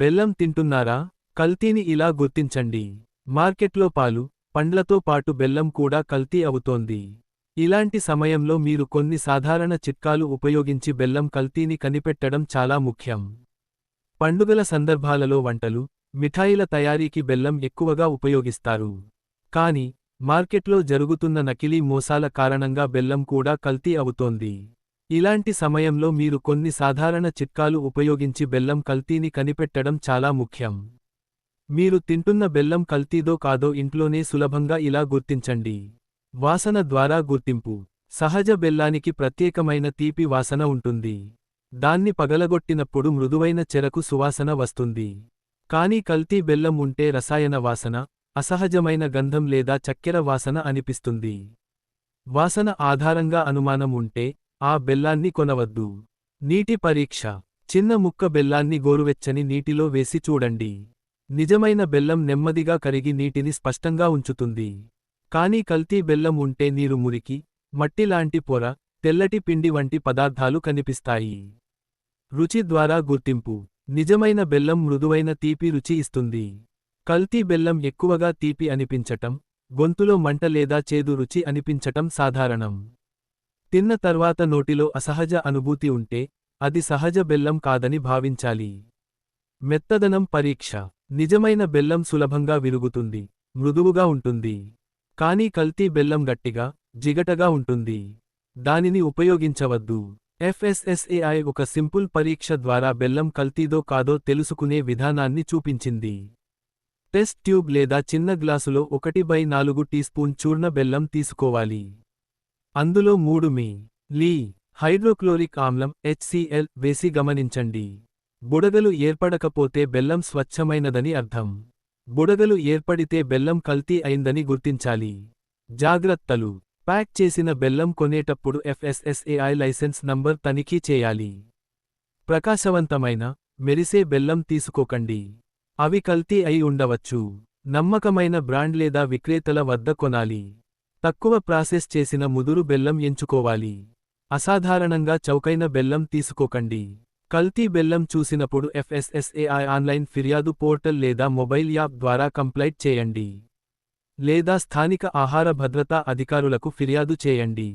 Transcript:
బెల్లం తింటున్నారా? కల్తీని ఇలా గుర్తించండి. మార్కెట్లో పాలు, పండ్లతో పాటు బెల్లం కూడా కల్తీ అవుతోంది. ఇలాంటి సమయంలో మీరు కొన్ని సాధారణ చిట్కాలు ఉపయోగించి బెల్లం కల్తీని కనిపెట్టడం చాలా ముఖ్యం. పండుగల సందర్భాలలో వంటలు, మిఠాయిల తయారీకి బెల్లం ఎక్కువగా ఉపయోగిస్తారు. కానీ, మార్కెట్లో జరుగుతున్న నకిలీ మోసాల కారణంగా బెల్లం కూడా కల్తీ అవుతోంది. ఇలాంటి సమయంలో మీరు కొన్ని సాధారణ చిట్కాలు ఉపయోగించి బెల్లం కల్తీని కనిపెట్టడం చాలా ముఖ్యం. మీరు తింటున్న బెల్లం కల్తీదో కాదో ఇంట్లోనే సులభంగా ఇలా గుర్తించండి. వాసన ద్వారా గుర్తింపు. సహజ బెల్లానికి ప్రత్యేకమైన తీపి వాసన ఉంటుంది. దాన్ని పగలగొట్టినప్పుడు మృదువైన చెరకు సువాసన వస్తుంది. కానీ కల్తీ బెల్లం ఉంటే రసాయన వాసన, అసహజమైన గంధం లేదా చక్కెర వాసన అనిపిస్తుంది. వాసన ఆధారంగా అనుమానం ఉంటే, ఆ బెల్లాన్ని కొనవద్దు. నీటి పరీక్ష. చిన్న ముక్క బెల్లాన్ని గోరువెచ్చని నీటిలో వేసి చూడండి. నిజమైన బెల్లం నెమ్మదిగా కరిగి నీటిని స్పష్టంగా ఉంచుతుంది. కానీ కల్తీ బెల్లం ఉంటే నీరు మురికి, మట్టి లాంటి పొర, తెల్లటి పిండి వంటి పదార్థాలు కనిపిస్తాయి. రుచి ద్వారా గుర్తింపు. నిజమైన బెల్లం మృదువైన తీపి రుచి ఇస్తుంది. కల్తీ బెల్లం ఎక్కువగా తీపి అనిపించటం, గొంతులో మంట లేదా చేదు రుచి అనిపించటం సాధారణం. తిన్న తర్వాత నోటిలో అసహజ అనుభూతి ఉంటే, అది సహజ బెల్లం కాదని భావించాలి. మెత్తదనం పరీక్ష. నిజమైన బెల్లం సులభంగా విరుగుతుంది, మృదువుగా ఉంటుంది. కానీ కల్తీ బెల్లం గట్టిగా, జిగటగా ఉంటుంది. దానిని ఉపయోగించవద్దు. FSSAI ఒక సింపుల్ పరీక్ష ద్వారా బెల్లం కల్తీదో కాదో తెలుసుకునే విధానాన్ని చూపించింది. టెస్ట్ ట్యూబ్ లేదా చిన్న గ్లాసులో 1/4 టీస్పూన్ చూర్ణ బెల్లం తీసుకోవాలి. అందులో 3 మి.లి. హైడ్రోక్లోరిక్ ఆమ్లం HCl వేసి గమనించండి. బుడగలు ఏర్పడకపోతే బెల్లం స్వచ్ఛమైనదని అర్థం. బుడగలు ఏర్పడితే బెల్లం కల్తీ అయిందని గుర్తించాలి. జాగ్రత్తలు. ప్యాక్ చేసిన బెల్లం కొనేటప్పుడు FSSAI లైసెన్స్ నంబర్ తనిఖీ చేయాలి. ప్రకాశవంతమైన, మెరిసే బెల్లం తీసుకోకండి. అవి కల్తీ అయి ఉండవచ్చు. నమ్మకమైన బ్రాండ్ లేదా విక్రేతల వద్ద కొనాలి. తక్కువ ప్రాసెస్ చేసిన ముదురు బెల్లం ఎంచుకోవాలి. అసాధారణంగా చౌకైన బెల్లం తీసుకోకండి. కల్తీ బెల్లం చూసినప్పుడు FSSAI ఆన్లైన్ ఫిర్యాదు పోర్టల్ లేదా మొబైల్ యాప్ ద్వారా కంప్లైంట్ చేయండి. లేదా స్థానిక ఆహార భద్రతా అధికారులకు ఫిర్యాదు చేయండి.